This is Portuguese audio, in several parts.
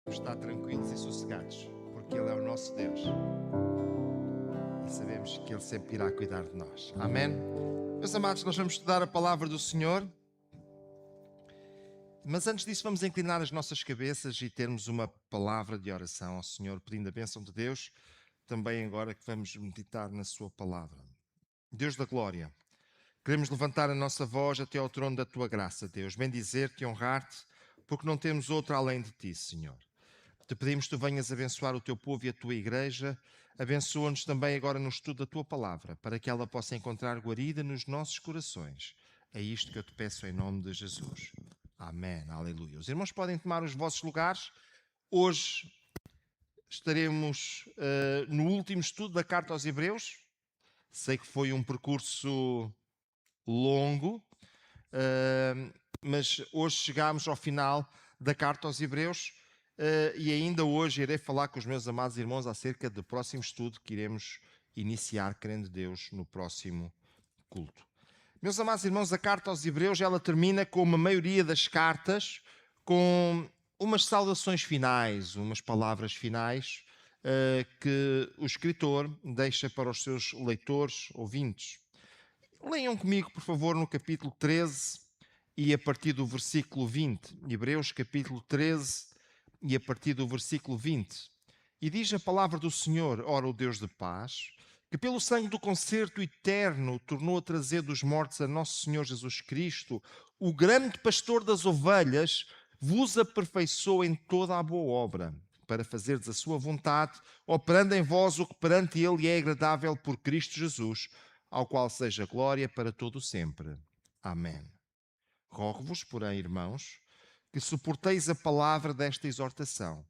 Estar tranquilos e sossegados, porque Ele é o nosso Deus e sabemos que Ele sempre irá cuidar de nós. Amém? Meus amados, nós vamos estudar a palavra do Senhor, mas antes disso vamos inclinar as nossas cabeças e termos uma palavra de oração ao Senhor, pedindo a bênção de Deus, também agora que vamos meditar na sua palavra. Deus da glória, queremos levantar a nossa voz até ao trono da Tua graça, Deus, bendizer-te e honrar-te, porque não temos outro além de Ti, Senhor. Te pedimos que Tu venhas abençoar o Teu povo e a Tua igreja. Abençoa-nos também agora no estudo da Tua palavra, para que ela possa encontrar guarida nos nossos corações. É isto que eu te peço em nome de Jesus. Amém. Aleluia. Os irmãos podem tomar os vossos lugares. Hoje estaremos no último estudo da Carta aos Hebreus. Sei que foi um percurso longo, mas hoje chegámos ao final da Carta aos Hebreus. E ainda hoje irei falar com os meus amados irmãos acerca do próximo estudo que iremos iniciar, querendo Deus, no próximo culto. Meus amados irmãos, a carta aos Hebreus, ela termina como a maioria das cartas, com umas saudações finais, umas palavras finais que o escritor deixa para os seus leitores, ouvintes. Leiam comigo, por favor, no capítulo 13 e a partir do versículo 20. Hebreus, capítulo 13 e a partir do versículo 20. E diz a palavra do Senhor: ora, o Deus de paz, que pelo sangue do concerto eterno tornou a trazer dos mortos a nosso Senhor Jesus Cristo, o grande pastor das ovelhas, vos aperfeiçoou em toda a boa obra, para fazerdes a sua vontade, operando em vós o que perante Ele é agradável por Cristo Jesus, ao qual seja glória para todo o sempre. Amém. Rogo-vos, porém, irmãos, que suporteis a palavra desta exortação,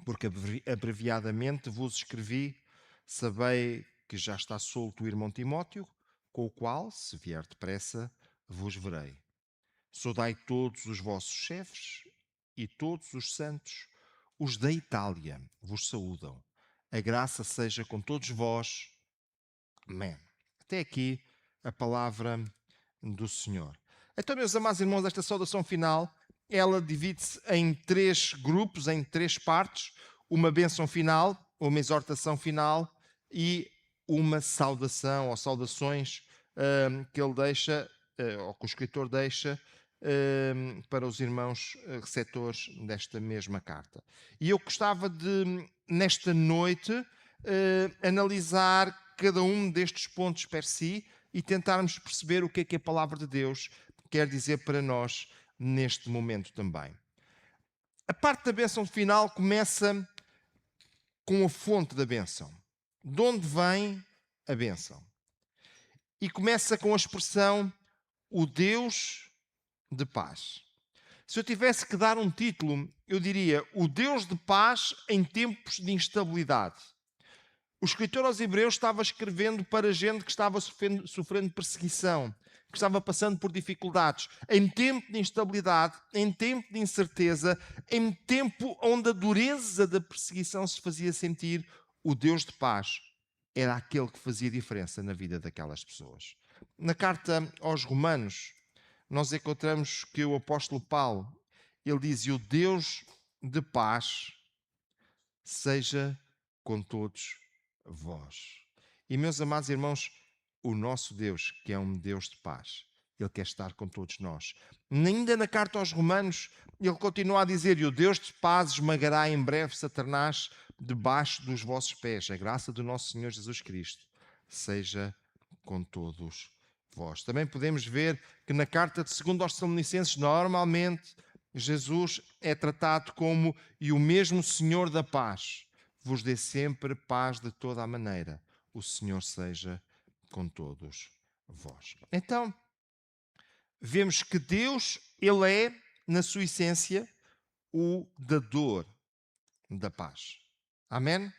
porque abreviadamente vos escrevi, sabei que já está solto o irmão Timóteo, com o qual, se vier depressa, vos verei. Saudai todos os vossos chefes e todos os santos, os da Itália, vos saúdam. A graça seja com todos vós. Amém. Até aqui a palavra do Senhor. Então, meus amados irmãos, esta saudação final, ela divide-se em 3 grupos, em 3 partes. Uma bênção final, uma exortação final e uma saudação, ou saudações que ele deixa, ou que o escritor deixa, para os irmãos receptores desta mesma carta. E eu gostava de, nesta noite, analisar cada um destes pontos per si e tentarmos perceber o que é que a palavra de Deus quer dizer para nós neste momento também. A parte da bênção final começa com a fonte da bênção. De onde vem a bênção? E começa com a expressão o Deus de paz. Se eu tivesse que dar um título, eu diria o Deus de paz em tempos de instabilidade. O escritor aos Hebreus estava escrevendo para gente que estava sofrendo perseguição, que estava passando por dificuldades, em tempo de instabilidade, em tempo de incerteza, em tempo onde a dureza da perseguição se fazia sentir. O Deus de paz era aquele que fazia diferença na vida daquelas pessoas. Na carta aos Romanos, nós encontramos que o apóstolo Paulo, ele diz: o Deus de paz seja com todos vós. E, meus amados irmãos, o nosso Deus, que é um Deus de paz, Ele quer estar com todos nós. Ainda na carta aos Romanos, Ele continua a dizer: e o Deus de paz esmagará em breve Satanás debaixo dos vossos pés. A graça do nosso Senhor Jesus Cristo seja com todos vós. Também podemos ver que na carta de 2 aos Tessalonicenses, normalmente, Jesus é tratado como e o mesmo Senhor da paz vos dê sempre paz de toda a maneira. O Senhor seja com todos vós. Então, vemos que Deus, Ele é, na sua essência, o dador da paz. Amém?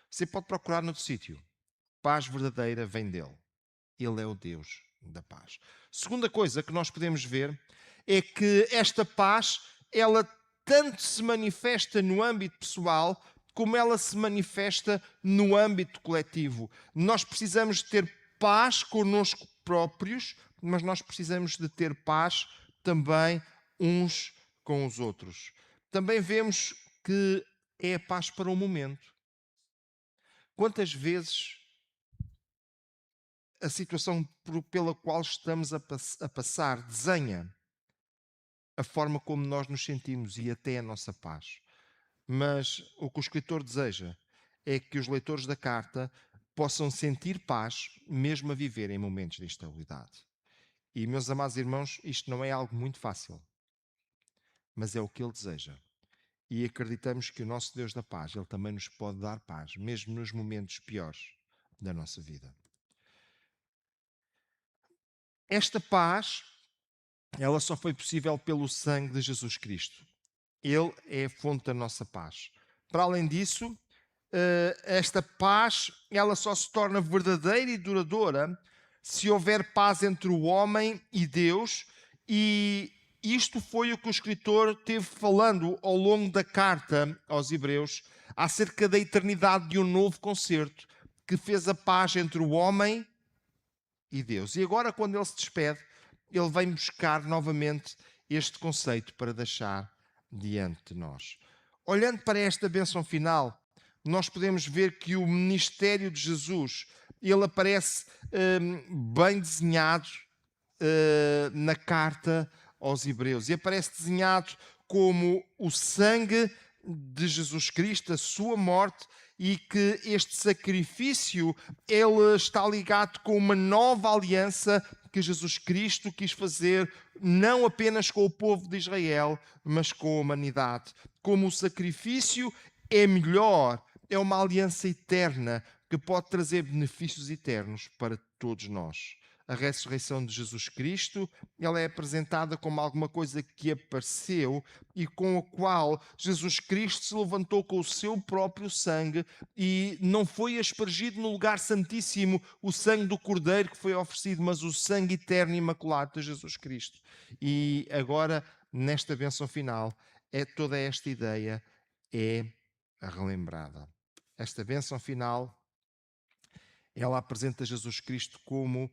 Você pode procurar noutro sítio. Paz verdadeira vem dele. Ele é o Deus da paz. Segunda coisa que nós podemos ver é que esta paz, ela tanto se manifesta no âmbito pessoal, como ela se manifesta no âmbito coletivo. Nós precisamos de ter paz connosco próprios, mas nós precisamos de ter paz também uns com os outros. Também vemos que é a paz para o momento. Quantas vezes a situação pela qual estamos a passar desenha a forma como nós nos sentimos e até a nossa paz. Mas o que o escritor deseja é que os leitores da carta possam sentir paz mesmo a viver em momentos de instabilidade. E, meus amados irmãos, isto não é algo muito fácil, mas é o que ele deseja. E acreditamos que o nosso Deus da paz, ele também nos pode dar paz, mesmo nos momentos piores da nossa vida. Esta paz, ela só foi possível pelo sangue de Jesus Cristo. Ele é a fonte da nossa paz. Para além disso, esta paz, ela só se torna verdadeira e duradoura se houver paz entre o homem e Deus, e isto foi o que o escritor teve falando ao longo da carta aos Hebreus, acerca da eternidade de um novo concerto, que fez a paz entre o homem e Deus. E agora, quando ele se despede, ele vem buscar novamente este conceito para deixar diante de nós. Olhando para esta bênção final, nós podemos ver que o ministério de Jesus, ele aparece bem desenhado na carta aos Hebreus. E aparece desenhado como o sangue de Jesus Cristo, a sua morte, e que este sacrifício ele está ligado com uma nova aliança que Jesus Cristo quis fazer não apenas com o povo de Israel, mas com a humanidade. Como o sacrifício é melhor, é uma aliança eterna que pode trazer benefícios eternos para todos nós. A ressurreição de Jesus Cristo, ela é apresentada como alguma coisa que apareceu e com a qual Jesus Cristo se levantou com o seu próprio sangue e não foi aspergido no lugar santíssimo o sangue do Cordeiro que foi oferecido, mas o sangue eterno e imaculado de Jesus Cristo. E agora, nesta bênção final, toda esta ideia é relembrada. Esta bênção final, ela apresenta Jesus Cristo como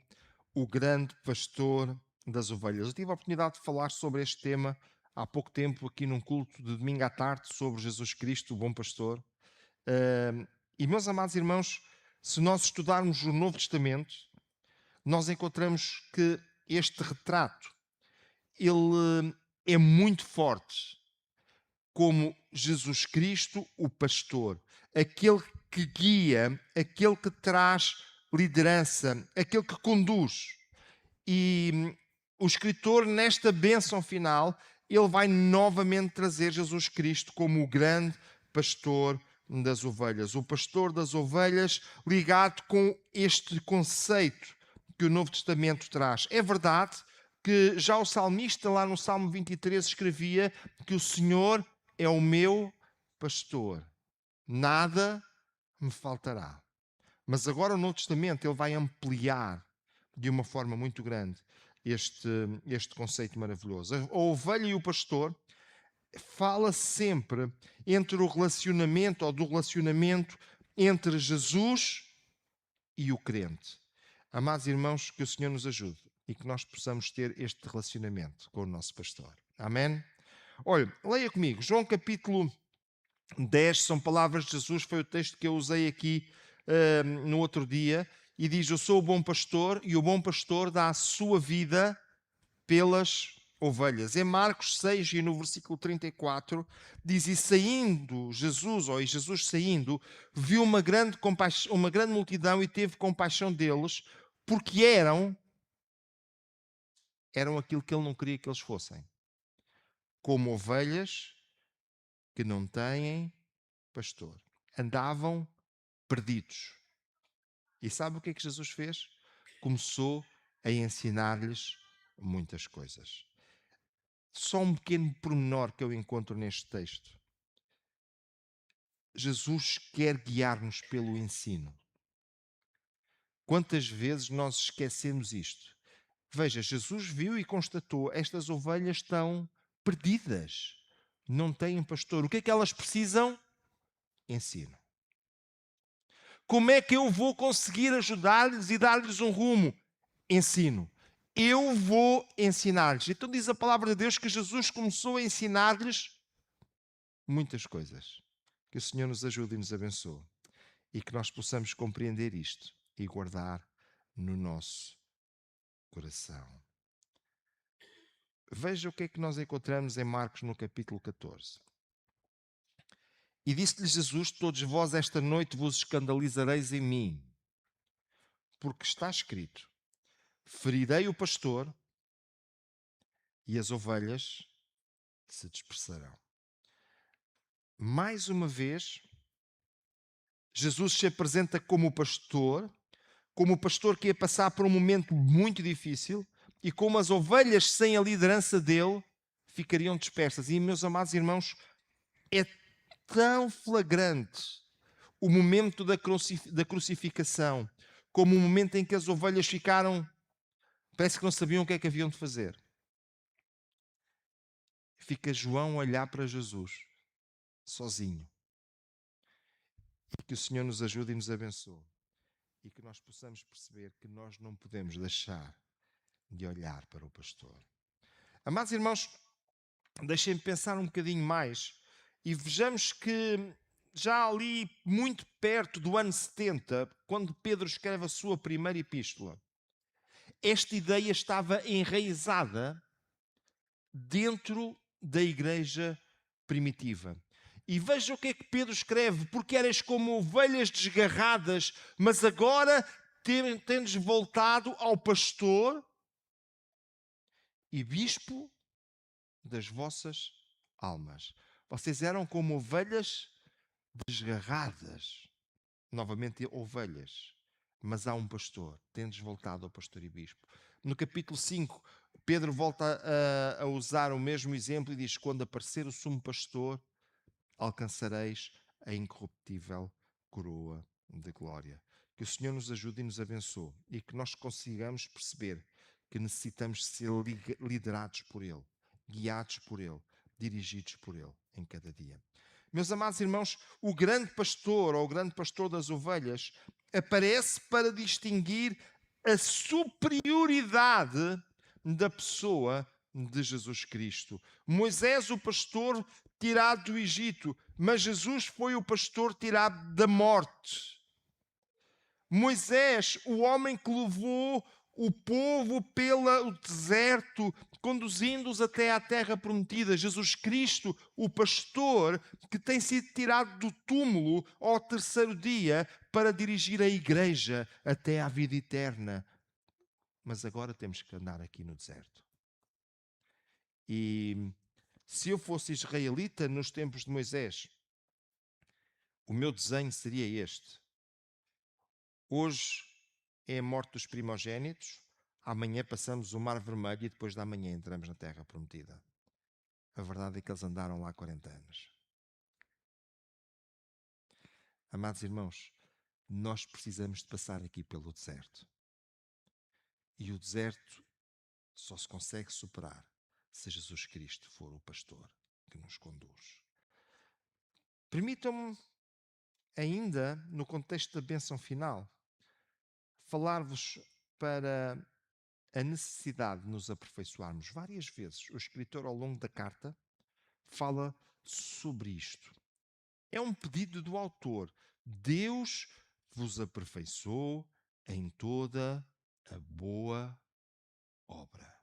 o grande pastor das ovelhas. Eu tive a oportunidade de falar sobre este tema há pouco tempo aqui num culto de domingo à tarde sobre Jesus Cristo, o bom pastor. E meus amados irmãos, se nós estudarmos o Novo Testamento, nós encontramos que este retrato, ele é muito forte como Jesus Cristo, o pastor, aquele que guia, aquele que traz liderança, aquele que conduz. E o escritor, nesta bênção final, ele vai novamente trazer Jesus Cristo como o grande pastor das ovelhas. O pastor das ovelhas ligado com este conceito que o Novo Testamento traz. É verdade que já o salmista, lá no Salmo 23, escrevia que o Senhor é o meu pastor, nada me faltará. Mas agora o Novo Testamento ele vai ampliar de uma forma muito grande este conceito maravilhoso. A ovelha e o pastor fala sempre entre o relacionamento ou do relacionamento entre Jesus e o crente. Amados irmãos, que o Senhor nos ajude e que nós possamos ter este relacionamento com o nosso pastor. Amém? Olha, leia comigo, João capítulo 10, são palavras de Jesus, foi o texto que eu usei aqui no outro dia, e diz: eu sou o bom pastor, e o bom pastor dá a sua vida pelas ovelhas. Em Marcos 6 e no versículo 34, diz: e saindo Jesus, ou Jesus saindo, viu uma grande multidão e teve compaixão deles, porque eram aquilo que ele não queria que eles fossem, como ovelhas que não têm pastor. Andavam perdidos. E sabe o que é que Jesus fez? Começou a ensinar-lhes muitas coisas. Só um pequeno pormenor que eu encontro neste texto. Jesus quer guiar-nos pelo ensino. Quantas vezes nós esquecemos isto? Veja, Jesus viu e constatou: estas ovelhas estão perdidas. Não têm pastor. O que é que elas precisam? Ensino. Como é que eu vou conseguir ajudar-lhes e dar-lhes um rumo? Ensino. Eu vou ensinar-lhes. Então diz a palavra de Deus que Jesus começou a ensinar-lhes muitas coisas. Que o Senhor nos ajude e nos abençoe. E que nós possamos compreender isto e guardar no nosso coração. Veja o que é que nós encontramos em Marcos no capítulo 14. E disse-lhe Jesus: todos vós esta noite vos escandalizareis em mim, porque está escrito: ferirei o pastor e as ovelhas se dispersarão. Mais uma vez, Jesus se apresenta como o pastor que ia passar por um momento muito difícil, e como as ovelhas sem a liderança dele ficariam dispersas. E, meus amados irmãos, é tão flagrante o momento da crucificação, como o momento em que as ovelhas ficaram, parece que não sabiam o que é que haviam de fazer. Fica João a olhar para Jesus, sozinho. Que o Senhor nos ajude e nos abençoe. E que nós possamos perceber que nós não podemos deixar de olhar para o pastor. Amados irmãos, deixem-me pensar um bocadinho mais e vejamos que já ali muito perto do ano 70, quando Pedro escreve a sua primeira epístola, esta ideia estava enraizada dentro da igreja primitiva. E veja o que é que Pedro escreve: porque eras como ovelhas desgarradas, mas agora tendes voltado ao pastor e bispo das vossas almas. Vocês eram como ovelhas desgarradas. Novamente, ovelhas. Mas há um pastor. Tendes voltado ao pastor e bispo. No capítulo 5, Pedro volta a usar o mesmo exemplo e diz: quando aparecer o sumo pastor, alcançareis a incorruptível coroa de glória. Que o Senhor nos ajude e nos abençoe e que nós consigamos perceber que necessitamos ser liderados por Ele, guiados por Ele, dirigidos por Ele em cada dia. Meus amados irmãos, o grande pastor ou o grande pastor das ovelhas aparece para distinguir a superioridade da pessoa de Jesus Cristo. Moisés, o pastor tirado do Egito, mas Jesus foi o pastor tirado da morte. Moisés, o homem que levou o povo pelo deserto, conduzindo-os até à terra prometida. Jesus Cristo, o pastor que tem sido tirado do túmulo ao terceiro dia para dirigir a igreja até à vida eterna. Mas agora temos que andar aqui no deserto. E se eu fosse israelita nos tempos de Moisés, o meu desenho seria este. Hoje é a morte dos primogénitos, amanhã passamos o Mar Vermelho e depois da manhã entramos na Terra Prometida. A verdade é que eles andaram lá 40 anos. Amados irmãos, nós precisamos de passar aqui pelo deserto. E o deserto só se consegue superar se Jesus Cristo for o pastor que nos conduz. Permitam-me, ainda no contexto da bênção final, falar-vos para a necessidade de nos aperfeiçoarmos. Várias vezes o escritor, ao longo da carta, fala sobre isto. É um pedido do autor. Deus vos aperfeiçoou em toda a boa obra.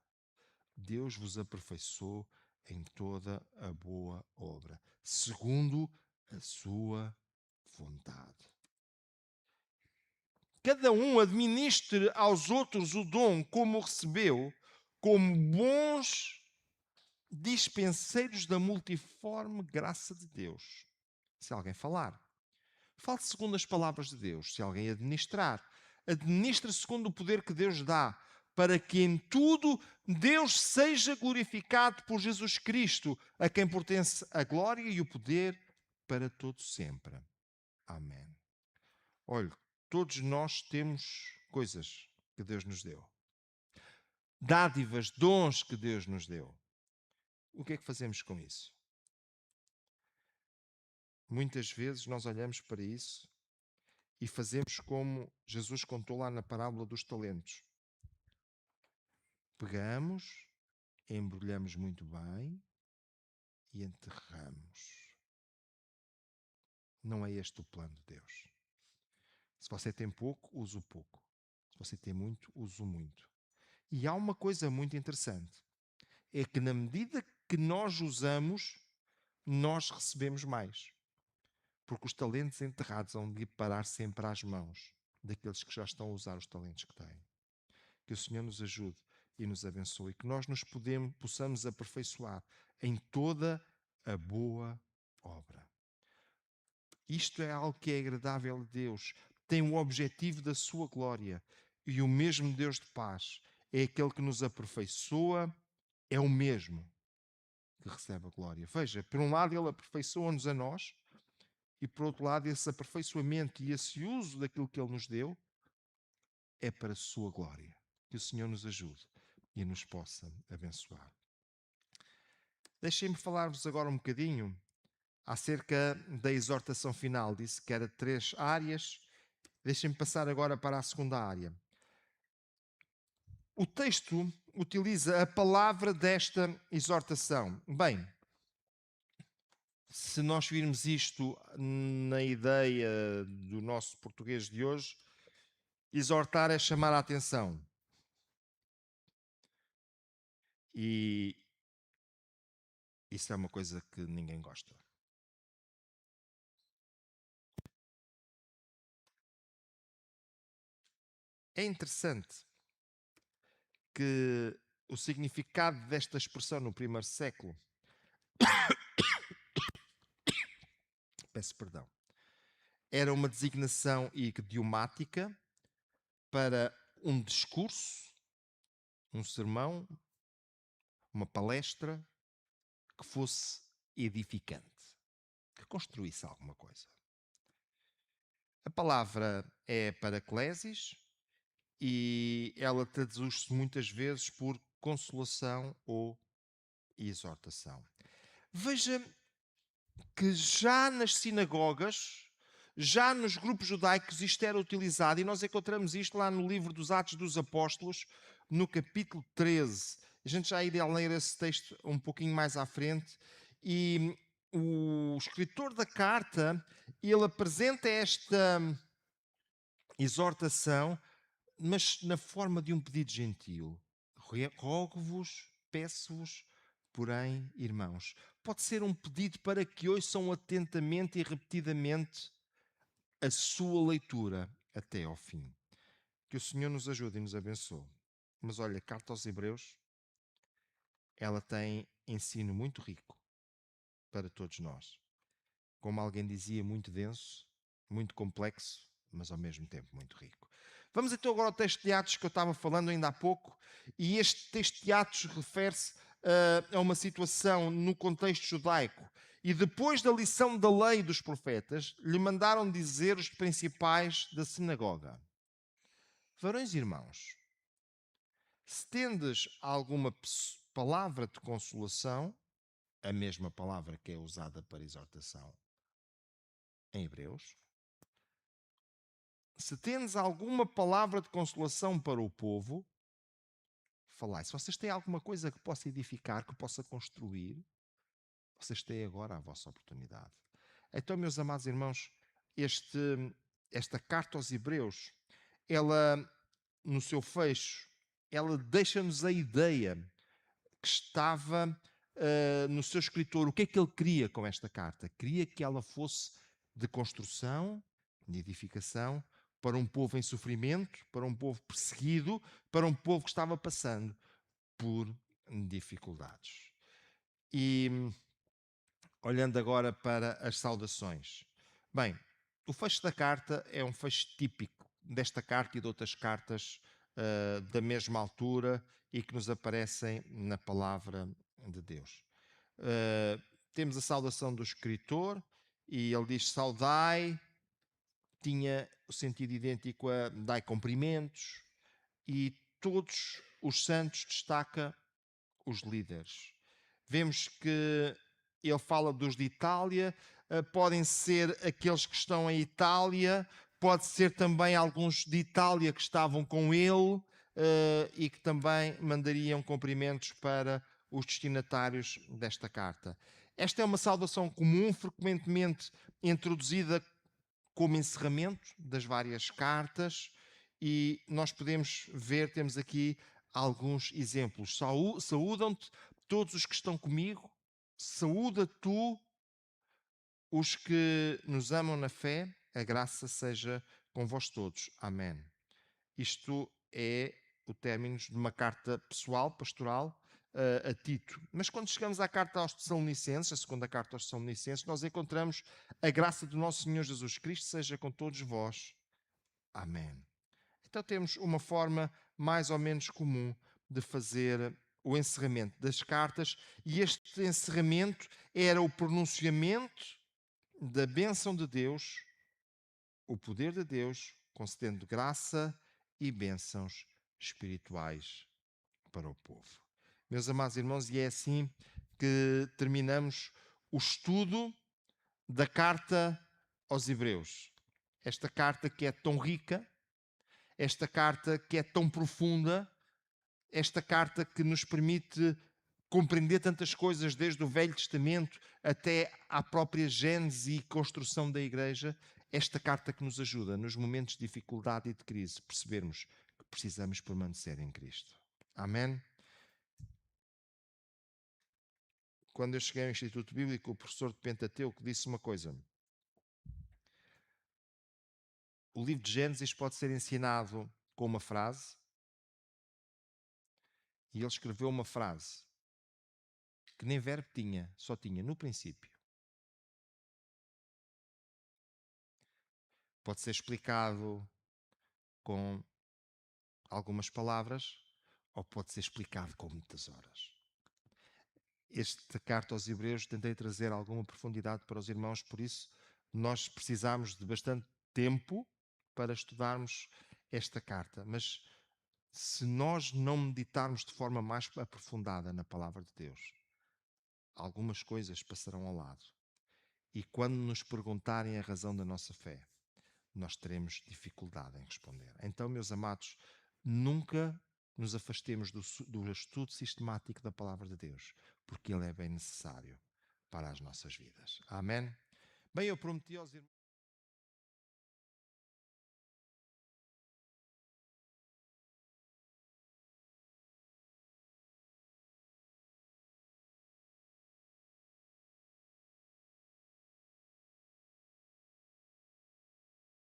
Deus vos aperfeiçoou em toda a boa obra, segundo a sua vontade. Cada um administre aos outros o dom como recebeu, como bons dispenseiros da multiforme graça de Deus. Se alguém falar, fale segundo as palavras de Deus. Se alguém administrar, administre segundo o poder que Deus dá, para que em tudo Deus seja glorificado por Jesus Cristo, a quem pertence a glória e o poder para todo sempre. Amém. Olhe, todos nós temos coisas que Deus nos deu. Dádivas, dons que Deus nos deu. O que é que fazemos com isso? Muitas vezes nós olhamos para isso e fazemos como Jesus contou lá na parábola dos talentos. Pegamos, embrulhamos muito bem e enterramos. Não é este o plano de Deus. Se você tem pouco, use o pouco. Se você tem muito, use o muito. E há uma coisa muito interessante. É que na medida que nós usamos, nós recebemos mais. Porque os talentos enterrados vão de parar sempre às mãos daqueles que já estão a usar os talentos que têm. Que o Senhor nos ajude e nos abençoe. E que nós possamos aperfeiçoar em toda a boa obra. Isto é algo que é agradável a Deus. Tem o objetivo da sua glória. E o mesmo Deus de paz é aquele que nos aperfeiçoa, é o mesmo que recebe a glória. Veja, por um lado ele aperfeiçoa-nos a nós, e por outro lado esse aperfeiçoamento e esse uso daquilo que ele nos deu é para a sua glória. Que o Senhor nos ajude e nos possa abençoar. Deixem-me falar-vos agora um bocadinho acerca da exortação final. Disse que era 3 áreas. Deixem-me passar agora para a segunda área. O texto utiliza a palavra desta exortação. Bem, se nós virmos isto na ideia do nosso português de hoje, exortar é chamar a atenção. E isso é uma coisa que ninguém gosta. É interessante que o significado desta expressão no primeiro século, peço perdão, era uma designação idiomática para um discurso, um sermão, uma palestra que fosse edificante, que construísse alguma coisa. A palavra é paraclesis e ela traduz-se muitas vezes por consolação ou exortação. Veja que já nas sinagogas, já nos grupos judaicos, isto era utilizado, e nós encontramos isto lá no livro dos Atos dos Apóstolos, no capítulo 13. A gente já irá ler esse texto um pouquinho mais à frente, e o escritor da carta, ele apresenta esta exortação, mas na forma de um pedido gentil. Rogo-vos, peço-vos, porém, irmãos. Pode ser um pedido para que ouçam atentamente e repetidamente a sua leitura até ao fim. Que o Senhor nos ajude e nos abençoe. Mas olha, a carta aos Hebreus, ela tem ensino muito rico para todos nós. Como alguém dizia, muito denso, muito complexo, mas ao mesmo tempo muito rico. Vamos então agora ao texto de Atos que eu estava falando ainda há pouco, e este texto de Atos refere-se a uma situação no contexto judaico. E depois da lição da lei dos profetas, lhe mandaram dizer os principais da sinagoga: varões e irmãos, se tendes alguma palavra de consolação, a mesma palavra que é usada para exortação em Hebreus, se tendes alguma palavra de consolação para o povo, falai. Se vocês têm alguma coisa que possa edificar, que possa construir, vocês têm agora a vossa oportunidade. Então, meus amados irmãos, esta carta aos Hebreus, ela, no seu fecho, ela deixa-nos a ideia que estava no seu escritor. O que é que ele queria com esta carta? Queria que ela fosse de construção, de edificação, para um povo em sofrimento, para um povo perseguido, para um povo que estava passando por dificuldades. E olhando agora para as saudações. Bem, o fecho da carta é um fecho típico desta carta e de outras cartas da mesma altura e que nos aparecem na palavra de Deus. Temos a saudação do escritor e ele diz saudai, tinha o sentido idêntico a dai cumprimentos, e todos os santos destaca os líderes. Vemos que ele fala dos de Itália, podem ser aqueles que estão em Itália, pode ser também alguns de Itália que estavam com ele e que também mandariam cumprimentos para os destinatários desta carta. Esta é uma saudação comum, frequentemente introduzida como encerramento das várias cartas, e nós podemos ver, temos aqui alguns exemplos. Saúdam-te todos os que estão comigo, saúda tu os que nos amam na fé, a graça seja com vós todos. Amém. Isto é o término de uma carta pessoal, pastoral, a Tito. Mas quando chegamos à carta aos Tessalonicenses, a segunda carta aos Tessalonicenses, nós encontramos a graça do nosso Senhor Jesus Cristo seja com todos vós. Amém. Então temos uma forma mais ou menos comum de fazer o encerramento das cartas, e este encerramento era o pronunciamento da bênção de Deus, o poder de Deus, concedendo graça e bênçãos espirituais para o povo. Meus amados irmãos, e é assim que terminamos o estudo da carta aos Hebreus. Esta carta que é tão rica, esta carta que é tão profunda, esta carta que nos permite compreender tantas coisas, desde o Velho Testamento até à própria gênese e construção da Igreja, esta carta que nos ajuda, nos momentos de dificuldade e de crise, percebermos que precisamos permanecer em Cristo. Amém? Quando eu cheguei ao Instituto Bíblico, o professor de Pentateuco disse uma coisa: o livro de Gênesis pode ser ensinado com uma frase, e ele escreveu uma frase que nem verbo tinha, só tinha no princípio. Pode ser explicado com algumas palavras, ou pode ser explicado com muitas horas. Esta carta aos Hebreus tentei trazer alguma profundidade para os irmãos, por isso nós precisamos de bastante tempo para estudarmos esta carta, mas se nós não meditarmos de forma mais aprofundada na palavra de Deus, algumas coisas passarão ao lado. E quando nos perguntarem a razão da nossa fé, nós teremos dificuldade em responder. Então, meus amados, nunca nos afastemos do estudo sistemático da palavra de Deus, porque ele é bem necessário para as nossas vidas. Amém? Bem, eu prometi aos irmãos.